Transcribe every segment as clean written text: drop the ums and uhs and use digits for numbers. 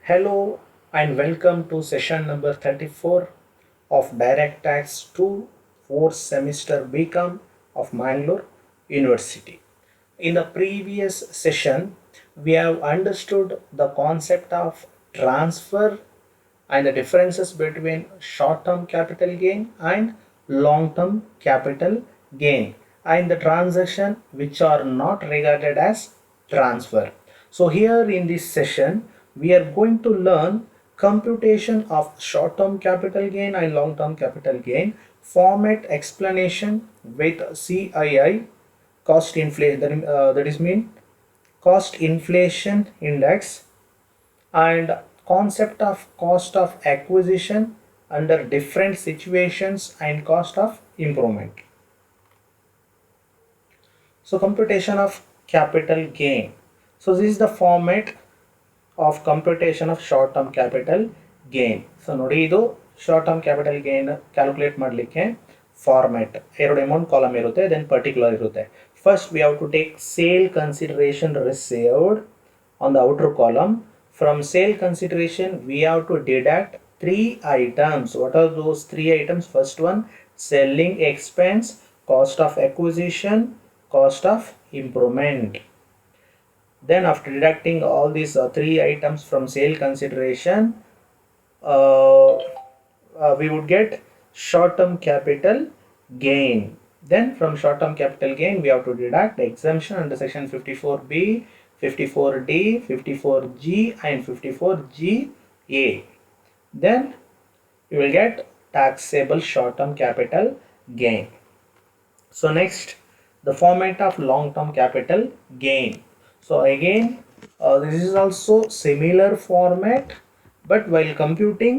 Hello and welcome to session number 34 of Direct Tax 2 4th semester BCom of Mangalore University. In the previous session, we have understood the concept of transfer and the differences between short-term capital gain and long-term capital gain and the transaction which are not regarded as transfer. So here in this session we are going to learn computation of short-term capital gain and long-term capital gain, format explanation with CII, cost inflation, that is mean cost inflation index, and concept of cost of acquisition under different situations and cost of improvement. So computation of capital gain. So this is the format of computation of short term capital gain. So ನೋಡಿ ಇದು short term capital gain calculate ಮಾಡಲಿಕ್ಕೆ format ಎರಡು amount column ಇರುತ್ತೆ, then particular ಇರುತ್ತೆ. First we have to take sale consideration received on the outer column. From sale consideration we have to deduct three items. What are those three items? First one, selling expense, cost of acquisition, cost of improvement. Then after deducting all these three items from sale consideration, we would get short term capital gain. Then from short term capital gain we have to deduct exemption under section 54B, 54D, 54G and 54GA. Then you will get taxable short term capital gain. So next, the format of long term capital gain. So again this is also similar format, but while computing,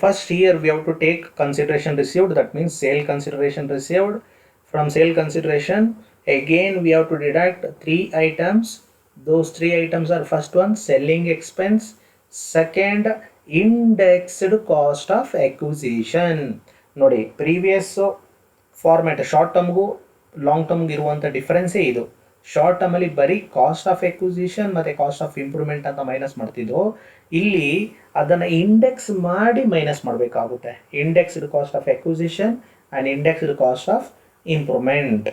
first here we have to take consideration received, that means sale consideration received. From sale consideration again we have to deduct three items. Those three items are, first one, selling expense, second, indexed cost of acquisition. ನೋಡಿ previous format short ಟರ್ಮ್ಗೂ long ಟರ್ಮ್ಗೆ ಇರುವಂಥ ಡಿಫ್ರೆನ್ಸೇ ಇದು. Short ಟರ್ಮಲ್ಲಿ ಬರೀ cost of acquisition ಮತ್ತು cost of improvement ಅಂತ minus ಮಾಡ್ತಿದ್ದು, ಇಲ್ಲಿ ಅದನ್ನು index ಮಾಡಿ minus ಮಾಡಬೇಕಾಗುತ್ತೆ. Indexed cost of acquisition and indexed cost of improvement.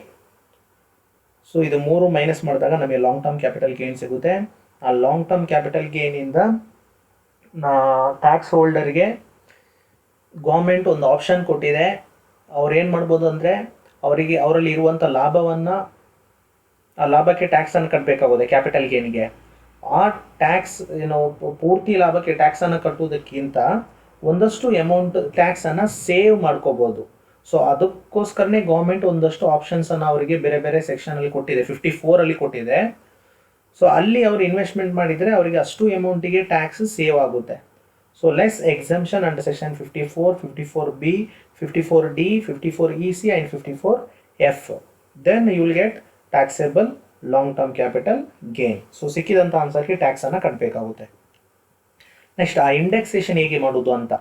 So ಇದು ಮೂರು ಮೈನಸ್ ಮಾಡಿದಾಗ ನಮಗೆ ಲಾಂಗ್ ಟರ್ಮ್ ಕ್ಯಾಪಿಟಲ್ ಗೇನ್ ಸಿಗುತ್ತೆ. ಆ ಲಾಂಗ್ ಟರ್ಮ್ ಕ್ಯಾಪಿಟಲ್ ಗೇನಿಂದ ಟ್ಯಾಕ್ಸ್ ಹೋಲ್ಡರ್ಗೆ ಗೌರ್ಮೆಂಟ್ ಒಂದು ಆಪ್ಷನ್ ಕೊಟ್ಟಿದೆ. ಅವ್ರು ಏನು ಮಾಡ್ಬೋದು ಅಂದರೆ ಅವರಲ್ಲಿ ಇರುವಂಥ ಲಾಭವನ್ನು, ಆ ಲಾಭಕ್ಕೆ ಟ್ಯಾಕ್ಸನ್ನು ಕಟ್ಟಬೇಕಾಗುತ್ತೆ ಕ್ಯಾಪಿಟಲ್ ಗೇನ್ಗೆ. ಆ ಟ್ಯಾಕ್ಸ್ ಪೂರ್ತಿ ಲಾಭಕ್ಕೆ ಟ್ಯಾಕ್ಸನ್ನು ಕಟ್ಟುವುದಕ್ಕಿಂತ ಒಂದಷ್ಟು ಅಮೌಂಟ್ ಟ್ಯಾಕ್ಸನ್ನು ಸೇವ್ ಮಾಡ್ಕೋಬೋದು. ಸೊ ಅದಕ್ಕೋಸ್ಕರನೇ ಗೌರ್ಮೆಂಟ್ ಒಂದಷ್ಟು ಆಪ್ಷನ್ಸನ್ನು ಅವರಿಗೆ ಬೇರೆ ಬೇರೆ ಸೆಕ್ಷನಲ್ಲಿ ಕೊಟ್ಟಿದೆ, 54ಅಲ್ಲಿ ಕೊಟ್ಟಿದೆ. ಸೊ ಅಲ್ಲಿ ಅವರು ಇನ್ವೆಸ್ಟ್ಮೆಂಟ್ ಮಾಡಿದರೆ ಅವರಿಗೆ ಅಷ್ಟು ಅಮೌಂಟಿಗೆ ಟ್ಯಾಕ್ಸ್ ಸೇವ್ ಆಗುತ್ತೆ. So less exemption under section 54, 54B, 54D, 54EC and 54F. Then you will get taxable long term capital gain. So ಸಿಕ್ಕಿದಂಥ ಆನ್ಸರ್ಗೆ ಟ್ಯಾಕ್ಸನ್ನು ಕಟ್ಟಬೇಕಾಗುತ್ತೆ. ನೆಕ್ಸ್ಟ್, ಆ ಇಂಡೆಕ್ಸೇಷನ್ ಹೇಗೆ ಮಾಡೋದು ಅಂತ.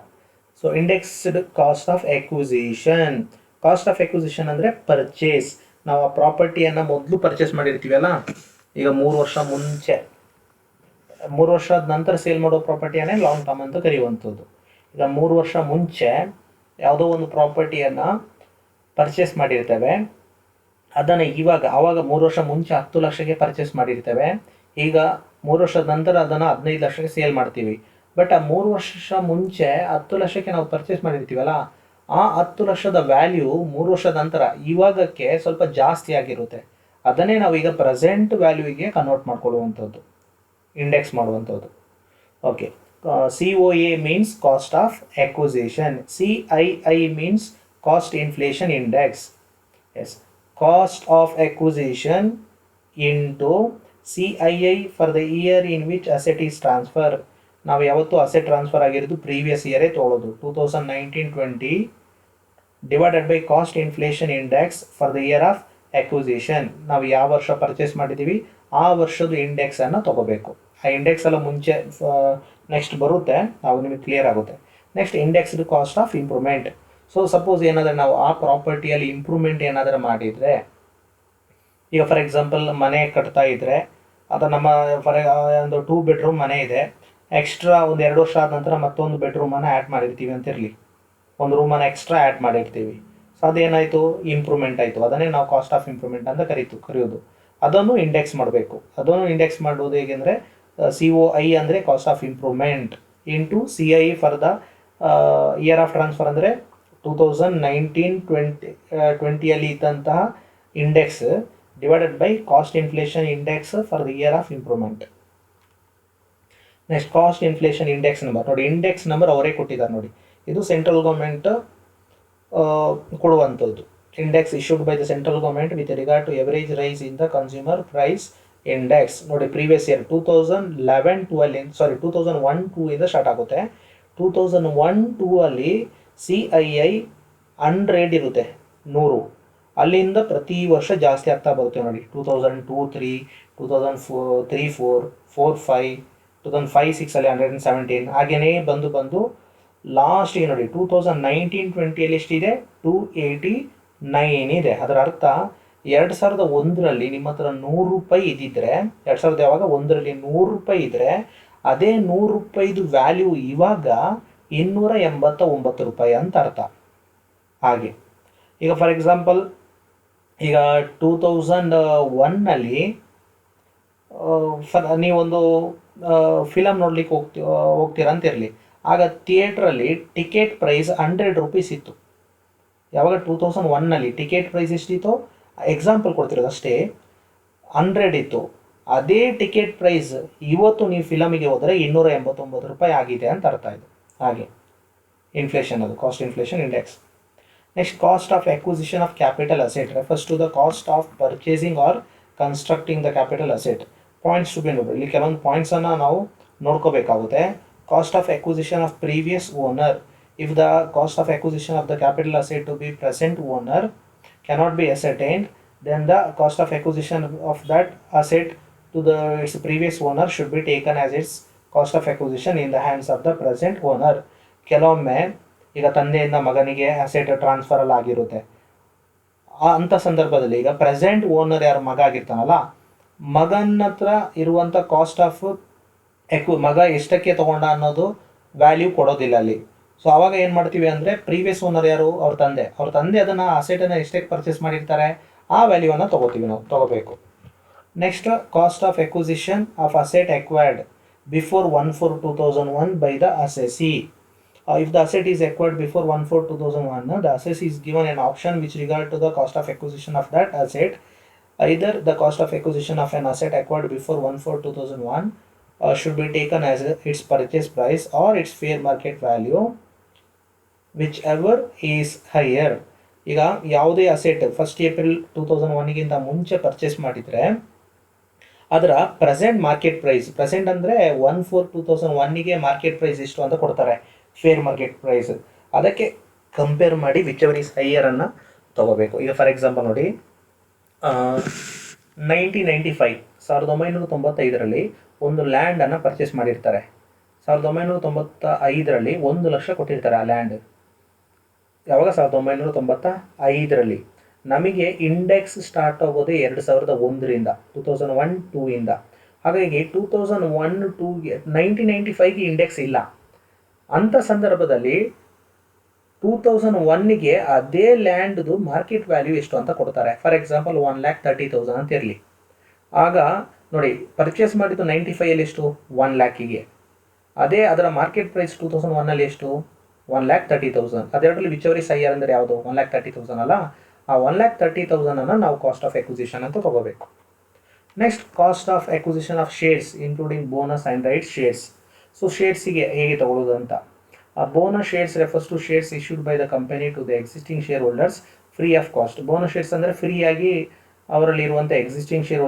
So indexed cost of acquisition. Cost of acquisition ಅಂದರೆ ಪರ್ಚೇಸ್. ನಾವು ಆ ಪ್ರಾಪರ್ಟಿಯನ್ನು ಮೊದಲು ಪರ್ಚೇಸ್ ಮಾಡಿರ್ತೀವಲ್ಲ, ಈಗ 3 ವರ್ಷ ಮುಂಚೆ, 3 ವರ್ಷದ ನಂತರ ಸೇಲ್ ಮಾಡೋ ಪ್ರಾಪರ್ಟಿಯನ್ನೇ ಲಾಂಗ್ ಟರ್ಮ್ ಅಂತ ಕರೆಯುವಂಥದ್ದು. ಈಗ 3 ವರ್ಷ ಮುಂಚೆ ಯಾವುದೋ ಒಂದು ಪ್ರಾಪರ್ಟಿಯನ್ನು ಪರ್ಚೇಸ್ ಮಾಡಿರ್ತೇವೆ, ಅದನ್ನು ಆವಾಗ 3 ವರ್ಷ ಮುಂಚೆ 10 ಲಕ್ಷಕ್ಕೆ ಪರ್ಚೇಸ್ ಮಾಡಿರ್ತೇವೆ. ಈಗ 3 ವರ್ಷದ ನಂತರ ಅದನ್ನು 15 ಲಕ್ಷಕ್ಕೆ ಸೇಲ್ ಮಾಡ್ತೀವಿ. ಬಟ್ ಆ 3 ವರ್ಷ ಮುಂಚೆ 10 ಲಕ್ಷಕ್ಕೆ ನಾವು ಪರ್ಚೇಸ್ ಮಾಡಿರ್ತೀವಲ್ಲ, ಆ 10 ಲಕ್ಷದ ವ್ಯಾಲ್ಯೂ 3 ವರ್ಷದ ನಂತರ ಇವಾಗಕ್ಕೆ ಸ್ವಲ್ಪ ಜಾಸ್ತಿ ಆಗಿರುತ್ತೆ. ಅದನ್ನೇ ನಾವು ಈಗ ಪ್ರೆಸೆಂಟ್ ವ್ಯಾಲ್ಯೂಗೆ ಕನ್ವರ್ಟ್ ಮಾಡ್ಕೊಳ್ಳುವಂಥದ್ದು, ಇಂಡೆಕ್ಸ್ ಮಾಡುವಂಥದ್ದು. Okay, COA means cost of acquisition, CII means cost inflation index. Yes, cost of acquisition into CII for the year in which asset is transfer. ನಾವು ಯಾವತ್ತೂ ಅಸೆಟ್ ಟ್ರಾನ್ಸ್ಫರ್ ಆಗಿರೋದು ಪ್ರೀವಿಯಸ್ ಇಯರೇ ತೊಗೊಳ್ಳೋದು, 2019-20 divided by cost inflation index for the year of acquisition. ನಾವು ಯಾವ ವರ್ಷ purchase ಮಾಡಿದ್ದೀವಿ ಆ ವರ್ಷದ ಇಂಡೆಕ್ಸನ್ನು ತೊಗೋಬೇಕು. ಆ ಇಂಡೆಕ್ಸ್ ಎಲ್ಲ ಮುಂಚೆ ನೆಕ್ಸ್ಟ್ ಬರುತ್ತೆ, ನಾವು ನಿಮಗೆ ಕ್ಲಿಯರ್ ಆಗುತ್ತೆ. Next, indexed cost of improvement. So suppose ಏನಾದರೂ ನಾವು ಆ ಪ್ರಾಪರ್ಟಿಯಲ್ಲಿ ಇಂಪ್ರೂವ್ಮೆಂಟ್ ಏನಾದರೂ ಮಾಡಿದರೆ, ಈಗ ಫಾರ್ ಎಕ್ಸಾಂಪಲ್ ಮನೆ ಕಟ್ತಾ ಇದ್ದರೆ ಅಥವಾ ನಮ್ಮ ಒಂದು 2 ಬೆಡ್ರೂಮ್ ಮನೆ ಇದೆ, ಎಕ್ಸ್ಟ್ರಾ ಒಂದು 2 ವರ್ಷ ಆದ ನಂತರ ಮತ್ತೊಂದು ಬೆಡ್ರೂಮನ್ನು ಆ್ಯಡ್ ಮಾಡಿರ್ತೀವಿ ಅಂತಿರಲಿ, ಒಂದು ರೂಮನ್ನು ಎಕ್ಸ್ಟ್ರಾ ಆ್ಯಡ್ ಮಾಡಿರ್ತೀವಿ. ಸೊ ಅದೇನಾಯಿತು, ಇಂಪ್ರೂವ್ಮೆಂಟ್ ಆಯಿತು. ಅದನ್ನೇ ನಾವು ಕಾಸ್ಟ್ ಆಫ್ ಇಂಪ್ರೂವ್ಮೆಂಟ್ ಅಂತ ಕರೆಯೋದು. ಅದನ್ನು ಇಂಡೆಕ್ಸ್ ಮಾಡಬೇಕು. ಅದನ್ನು ಇಂಡೆಕ್ಸ್ ಮಾಡೋದು ಹೇಗೆಂದರೆ COI ಅಂದರೆ cost of improvement into CI for the year of transfer ಅಂದರೆ 2019-20 ಇದ್ದಂತಹ index divided by cost inflation index for the year of improvement. Next cost inflation index number ನೋಡಿ, ಇಂಡೆಕ್ಸ್ ನಂಬರ್ ಅವರೇ ಕೊಟ್ಟಿದ್ದಾರೆ ನೋಡಿ. ಇದು ಸೆಂಟ್ರಲ್ ಗೌರ್ಮೆಂಟ್ ಕೊಡುವಂಥದ್ದು. Index issued by the central government with regard to average rise in the consumer price index. ನೋಡಿ previous year 2001-2 ಇಂದ start ಆಗುತ್ತೆ. 2001-2 ಅಲ್ಲಿ CII 100 ಇರುತ್ತೆ, 100. ಅಲ್ಲಿಂದ ಪ್ರತಿ ವರ್ಷ ಜಾಸ್ತಿ ಆಗ್ತಾ ಬರುತ್ತೆ ನೋಡಿ. 2002-3, 2003-4, 4-5, 2005-6 ಅಲ್ಲಿ 117. ಹಾಗೆಯೇ ಬಂದು ಲಾಸ್ಟಿಗೆ ನೋಡಿ 2019-20 ಎಷ್ಟಿದೆ, 289 ಇದೆ. ಅದರ ಅರ್ಥ 2001ರಲ್ಲಿ ನಿಮ್ಮ ಹತ್ರ 100 ರೂಪಾಯಿ ಇದ್ದಿದ್ರೆ, 2001ರಲ್ಲಿ 100 ರೂಪಾಯಿ ಇದ್ದರೆ ಅದೇ 100 ರೂಪಾಯಿದು ವ್ಯಾಲ್ಯೂ ಇವಾಗ 289 ರೂಪಾಯಿ ಅಂತ ಅರ್ಥ. ಹಾಗೆ ಈಗ ಫಾರ್ ಎಕ್ಸಾಂಪಲ್, ಈಗ 2001ನಲ್ಲಿ ನೀವೊಂದು ಫಿಲಮ್ ನೋಡ್ಲಿಕ್ಕೆ ಹೋಗ್ತೀರಾ ಅಂತಿರಲಿ. ಆಗ ಥಿಯೇಟ್ರಲ್ಲಿ ಟಿಕೆಟ್ ಪ್ರೈಸ್ 100 ರೂಪೀಸ್ ಇತ್ತು. ಯಾವಾಗ 2001ನಲ್ಲಿ ಟಿಕೆಟ್ ಪ್ರೈಸ್ ಎಷ್ಟಿತ್ತು, ಎಕ್ಸಾಂಪಲ್ ಕೊಡ್ತಿರೋದು ಅಷ್ಟೇ, 100 ಇತ್ತು. ಅದೇ ಟಿಕೆಟ್ ಪ್ರೈಸ್ ಇವತ್ತು ನೀವು ಫಿಲಮಿಗೆ ಹೋದರೆ 289 ರೂಪಾಯಿ ಆಗಿದೆ ಅಂತ ಅರ್ಥ ಇದು. ಹಾಗೆ ಇನ್ಫ್ಲೇಷನ್, ಅದು cost inflation index. Next, cost of acquisition of capital asset refers to the cost of purchasing or constructing the capital asset. Points to be ನೋಡ್ರಿ, ಇಲ್ಲಿ ಕೆಲವೊಂದು ಪಾಯಿಂಟ್ಸನ್ನು ನಾವು ನೋಡ್ಕೋಬೇಕಾಗುತ್ತೆ. Cost of acquisition of previous owner. If the cost of acquisition of the capital asset to be present owner cannot be ascertained, then the cost of acquisition of that asset to its previous owner should be taken as its cost of acquisition in the hands of the present owner. ಕೆಲವೊಮ್ಮೆ ಈಗ ತಂದೆಯಿಂದ ಮಗನಿಗೆ asset transfer ಅಲ್ಲಿ ಆಗಿರುತ್ತೆ. ಅಂಥ ಸಂದರ್ಭದಲ್ಲಿ ಈಗ present owner ಯಾರು ಮಗ ಆಗಿರ್ತಾನಲ್ಲ, ಮಗನ ಹತ್ರ ಇರುವಂಥ ಕಾಸ್ಟ್ ಆಫ್ ಮಗ ಎಷ್ಟಕ್ಕೆ ತೊಗೊಂಡ ಅನ್ನೋದು ವ್ಯಾಲ್ಯೂ ಕೊಡೋದಿಲ್ಲ ಅಲ್ಲಿ. ಸೊ ಆವಾಗ ಏನು ಮಾಡ್ತೀವಿ ಅಂದರೆ, ಪ್ರೀವಿಯಸ್ ಓನರ್ ಯಾರು, ಅವ್ರ ತಂದೆ ಅದನ್ನು ಅಸೆಟನ್ನು ಎಷ್ಟಕ್ಕೆ ಪರ್ಚೇಸ್ ಮಾಡಿರ್ತಾರೆ ಆ ವ್ಯಾಲ್ಯೂವನ್ನು ತೊಗೋಬೇಕು. Next, cost of acquisition of asset acquired before 1/4/2001 by the assessee. If the asset is acquired before 1/4/2001, the assessee is given an option which regard to the cost of acquisition of that asset. Either the cost of acquisition of an asset acquired before 1/4/2001 should be taken as its purchase price or its fair market value, whichever is higher. ಈಗ ಯಾವುದೇ asset 1 April 2001ಗಿಂತ ಮುಂಚೆ purchase ಮಾಡಿದರೆ ಅದರ present market price, present ಅಂದರೆ 1/4/2001ಗೆ market price ಎಷ್ಟು ಅಂತ ಕೊಡ್ತಾರೆ, fair market price. ಅದಕ್ಕೆ ಕಂಪೇರ್ ಮಾಡಿ ವಿಚ್ ಎವರ್ ಈಸ್ ಹೈಯರ್ ಅನ್ನು ತಗೋಬೇಕು. ಈಗ ಫಾರ್ ಎಕ್ಸಾಂಪಲ್ ನೋಡಿ, 1995 ಒಂದು ಲ್ಯಾಂಡನ್ನು ಪರ್ಚೇಸ್ ಮಾಡಿರ್ತಾರೆ. 1995ರಲ್ಲಿ 1 ಲಕ್ಷ ಕೊಟ್ಟಿರ್ತಾರೆ ಆ ಲ್ಯಾಂಡ್. ಯಾವಾಗ 1995ರಲ್ಲಿ. ನಮಗೆ ಇಂಡೆಕ್ಸ್ ಸ್ಟಾರ್ಟ್ ಆಗೋದೇ 2001ರಿಂದ, 2001-2 ಹಾಗಾಗಿ 2001-2ಗೆ 1995ಗೆ ಇಂಡೆಕ್ಸ್ ಇಲ್ಲ. ಅಂಥ ಸಂದರ್ಭದಲ್ಲಿ 2001ಗೆ ಅದೇ ಲ್ಯಾಂಡ್ದು ಮಾರ್ಕೆಟ್ ವ್ಯಾಲ್ಯೂ ಎಷ್ಟು ಅಂತ ಕೊಡ್ತಾರೆ. ಫಾರ್ ಎಕ್ಸಾಂಪಲ್ 1,30,000 ಅಂತ ಇರಲಿ. ಆಗ ನೋಡಿ, ಪರ್ಚೇಸ್ ಮಾಡಿದ್ದು 95ಯಲ್ಲಿ ಎಷ್ಟು, 1 ಲ್ಯಾಕಿಗೆ. ಅದೇ ಅದರ ಮಾರ್ಕೆಟ್ ಪ್ರೈಸ್ 2001ನಲ್ಲಿ ಎಷ್ಟು, 1,30,000. ಅದೆರಡರಲ್ಲಿ ವಿಚ್ ಎವರ್ ಈಸ್ ಹೈಯರ್ ಅಂದರೆ ಯಾವುದು, 1,30,000 ಅಲ್ಲ. ಆ 1,30,000 ನಾವು ಕಾಸ್ಟ್ ಆಫ್ ಎಕ್ವಿಸಿಷನ್ ಅಂತ ತಗೋಬೇಕು. Next, cost of acquisition of shares including bonus and rights shares. So ಶೇರ್ಸಿಗೆ ಹೇಗೆ ತಗೊಳ್ಳೋದು ಅಂತ. Bonus shares refers to shares issued by the company to the existing share holders free of cost. Bonus shares ಅಂದರೆ ಫ್ರೀಯಾಗಿ ಅವರಲ್ಲಿ ಇರುವಂಥ existing share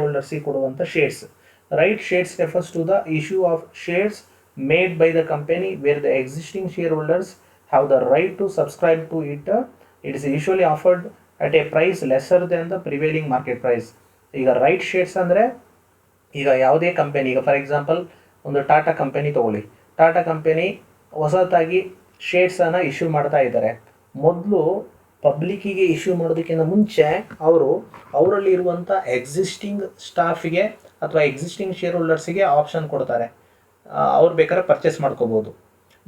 ಹೋಲ್ಡರ್ಸಿಗೆ ಕೊಡುವಂಥ shares. Right shares refers to the issue of shares made by the company where the existing share holders have the right to subscribe to it. It is usually offered at a price lesser than the prevailing market price. ಈಗ right shares ಅಂದರೆ, ಈಗ ಯಾವುದೇ company, ಈಗ for example ಒಂದು Tata company ತೊಗೊಳ್ಳಿ. Tata company ಹೊಸತಾಗಿ ಶೇರ್ಸನ್ನು issue ಮಾಡ್ತಾ ಇದ್ದಾರೆ. ಮೊದಲು ಪಬ್ಲಿಕ್ಕಿಗೆ ಇಶ್ಯೂ ಮಾಡೋದಕ್ಕಿಂತ ಮುಂಚೆ ಅವರಲ್ಲಿ ಇರುವಂಥ ಎಕ್ಸಿಸ್ಟಿಂಗ್ ಸ್ಟಾಫಿಗೆ ಅಥವಾ ಎಕ್ಸಿಸ್ಟಿಂಗ್ ಶೇರ್ ಹೋಲ್ಡರ್ಸಿಗೆ ಆಪ್ಷನ್ ಕೊಡ್ತಾರೆ. ಅವ್ರು ಬೇಕಾದ್ರೆ ಪರ್ಚೇಸ್ ಮಾಡ್ಕೋಬೋದು.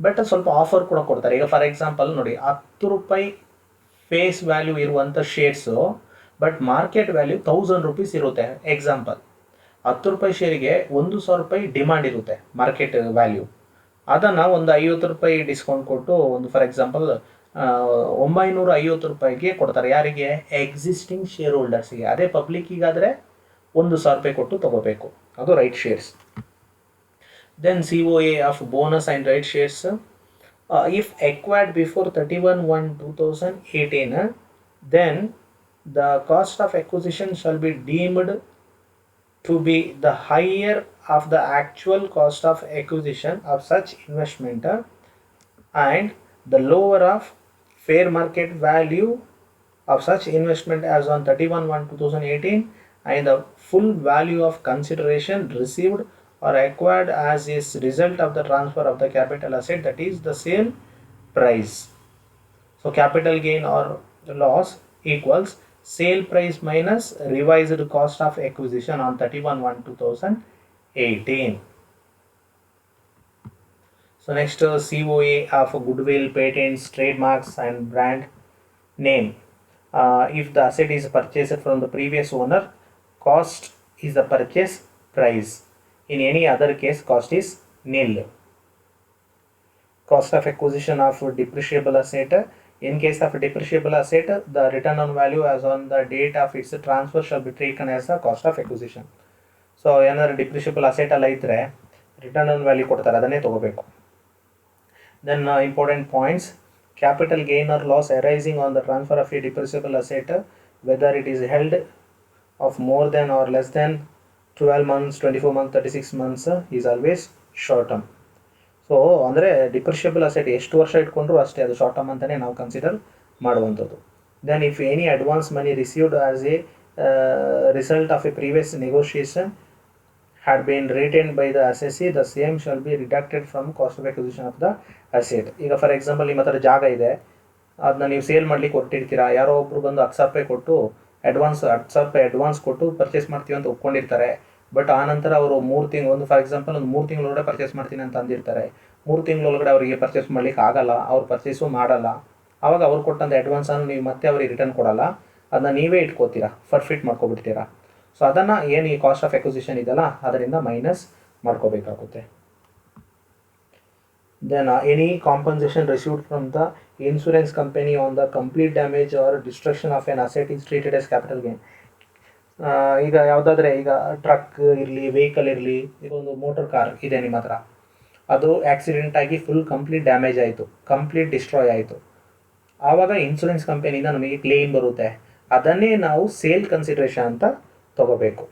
ಬಟ್ ಸ್ವಲ್ಪ ಆಫರ್ ಕೂಡ ಕೊಡ್ತಾರೆ. ಈಗ ಫಾರ್ ಎಕ್ಸಾಂಪಲ್ ನೋಡಿ, 10 ರೂಪಾಯಿ ಫೇಸ್ ವ್ಯಾಲ್ಯೂ ಇರುವಂಥ shares, but market value 1000 rupees ಇರುತ್ತೆ. ಎಕ್ಸಾಂಪಲ್, 10 ರೂಪಾಯಿ ಶೇರಿಗೆ 1,000 ರೂಪಾಯಿ ಡಿಮಾಂಡ್ ಇರುತ್ತೆ ಮಾರ್ಕೆಟ್ ವ್ಯಾಲ್ಯೂ. ಅದನ್ನು ಒಂದು 50 ರೂಪಾಯಿ ಡಿಸ್ಕೌಂಟ್ ಕೊಟ್ಟು, ಒಂದು ಫಾರ್ ಎಕ್ಸಾಂಪಲ್ 950 ರೂಪಾಯಿಗೆ ಕೊಡ್ತಾರೆ. ಯಾರಿಗೆ? ಎಕ್ಸಿಸ್ಟಿಂಗ್ ಶೇರ್ ಹೋಲ್ಡರ್ಸ್ಗೆ. ಅದೇ ಪಬ್ಲಿಕ್ಕಿಗಾದರೆ 1,000 ರೂಪಾಯಿ ಕೊಟ್ಟು ತೊಗೋಬೇಕು. ಅದು right shares. Then COA of bonus and right shares, if acquired before 31/1/2018, then the cost of acquisition shall be deemed to be the higher of the actual cost of acquisition of such investment and the lower of fair market value of such investment as on 31/1/2018, and the full value of consideration received or acquired as is result of the transfer of the capital asset, that is the sale price. So capital gain or loss equals sale price minus revised cost of acquisition on 31/1/2018. So next, COA of goodwill, patents, trademarks and brand name. If the asset is purchased from the previous owner, cost is the purchase price. In any other case, cost is nil. Cost of acquisition of depreciable asset. In case of depreciable asset, the return on value as on the date of its transfer shall be taken as the cost of acquisition. So ಏನಾದ್ರು ಡಿಪ್ರಿಷಿಯಬಲ್ asset ಎಲ್ಲ ಇದ್ದರೆ return on value ಕೊಡ್ತಾರೆ, ಅದನ್ನೇ ತೊಗೋಬೇಕು. Then important points: capital gain or loss arising on the transfer of a depreciable asset, whether it is held of more than or less than 12 months, 24 months, 36 months, is always short term. So ಅಂದರೆ ಡಿಪ್ರಿಷಿಯಬಲ್ asset ಎಷ್ಟು ವರ್ಷ ಇಟ್ಕೊಂಡ್ರು ಅಷ್ಟೇ, ಅದು short term ಅಂತಲೇ ನಾವು consider ಮಾಡುವಂಥದ್ದು. Then if any advance money received as a result of a previous negotiation had been retained by the assessee, the same shall be deducted from cost of acquisition of the asset. ಈಗ for example ನಿಮ್ಮ ಹತ್ರ ಜಾಗ ಇದೆ, ಅದನ್ನ ನೀವು sale ಮಾಡ್ಲಿಕ್ಕೆ ಹೊರಟಿರ್ತೀರಾ. ಯಾರೋ ಒಬ್ರು ಬಂದು 10,000 ರೂಪಾಯಿ ಕೊಟ್ಟು ಅಡ್ವಾನ್ಸ್ ಕೊಟ್ಟು ಪರ್ಚೇಸ್ ಮಾಡ್ತೀವಿ ಅಂತ ಒಪ್ಕೊಂಡಿರ್ತಾರೆ. ಬಟ್ ಆ ನಂತರ ಅವರು 3 ತಿಂಗಳು, ಒಂದು ಫಾರ್ ಎಕ್ಸಾಂಪಲ್ ಒಂದು 3 ತಿಂಗಳೊಳಗಡೆ ಪರ್ಚೇಸ್ ಮಾಡ್ತೀನಿ ಅಂತ ಅಂದಿರ್ತಾರೆ. 3 ತಿಂಗಳೊಳಗಡೆ ಅವರಿಗೆ ಪರ್ಚೇಸ್ ಮಾಡ್ಲಿಕ್ಕೆ ಆಗಲ್ಲ, ಅವ್ರು ಪರ್ಚೇಸು ಮಾಡಲ್ಲ. ಆವಾಗ ಅವ್ರು ಕೊಟ್ಟಂಥ ಅಡ್ವಾನ್ಸನ್ನು ನೀವು ಮತ್ತೆ ಅವರಿಗೆ ರಿಟರ್ನ್ ಕೊಡಲ್ಲ, ಅದನ್ನ ನೀವೇ ಇಟ್ಕೋತೀರಾ, ಫರ್ಫಿಟ್ ಮಾಡ್ಕೊಬಿಡ್ತೀರಾ. ಸೊ ಅದನ್ನು ಏನು ಈ ಕಾಸ್ಟ್ ಆಫ್ ಎಕ್ವಿಸಿಷನ್ ಇದೆಯಲ್ಲ ಅದರಿಂದ ಮೈನಸ್ ಮಾಡ್ಕೋಬೇಕಾಗುತ್ತೆ. Then any compensation received from the insurance company on the complete damage or destruction of an asset is treated as capital gain. ಈಗ ಯಾವುದಾದ್ರೆ, ಈಗ ಟ್ರಕ್ ಇರಲಿ, ವೆಹಿಕಲ್ ಇರಲಿ, ಈಗ ಒಂದು ಮೋಟರ್ ಕಾರ್ ಇದೆ ನಿಮ್ಮ ಹತ್ರ, ಅದು ಆಕ್ಸಿಡೆಂಟ್ ಆಗಿ ಫುಲ್ ಕಂಪ್ಲೀಟ್ ಡ್ಯಾಮೇಜ್ ಆಯಿತು, ಕಂಪ್ಲೀಟ್ ಡಿಸ್ಟ್ರಾಯ್ ಆಯಿತು. ಆವಾಗ ಇನ್ಶೂರೆನ್ಸ್ ಕಂಪನಿಯಿಂದ ನಮಗೆ ಕ್ಲೇಮ್ ಬರುತ್ತೆ, ಅದನ್ನೇ ನಾವು ಸೇಲ್ ಕನ್ಸಿಡರೇಷನ್ ಅಂತ ತಗೋಬೇಕು.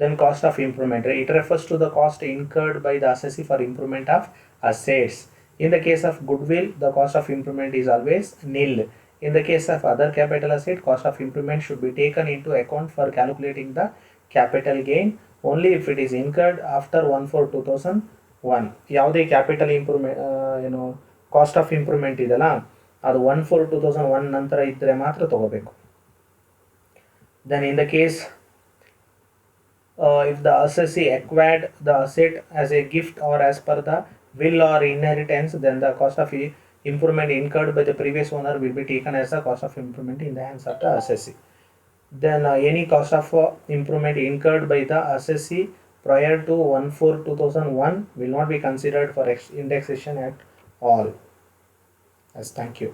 Then cost of improvement, it refers to the cost incurred by the assessee for improvement of assets. In the case of goodwill, the cost of improvement is always nil. In the case of other capital asset, cost of improvement should be taken into account for calculating the capital gain only if it is incurred after 1/4/2001. ಯಾವುದೇ capital improvement cost of improvement ಇದೆಯಲ್ಲ, ಅದು 1/4/2001 ನಂತರ ಇದ್ದರೆ ಮಾತ್ರ ತಗೋಬೇಕು. Then in the case if the assessee acquired the asset as a gift or as per the will or inheritance, then the cost of improvement incurred by the previous owner will be taken as the cost of improvement in the hands of the assessee. Then any cost of improvement incurred by the assessee prior to 1/4/2001 will not be considered for indexation at all. Yes, thank you.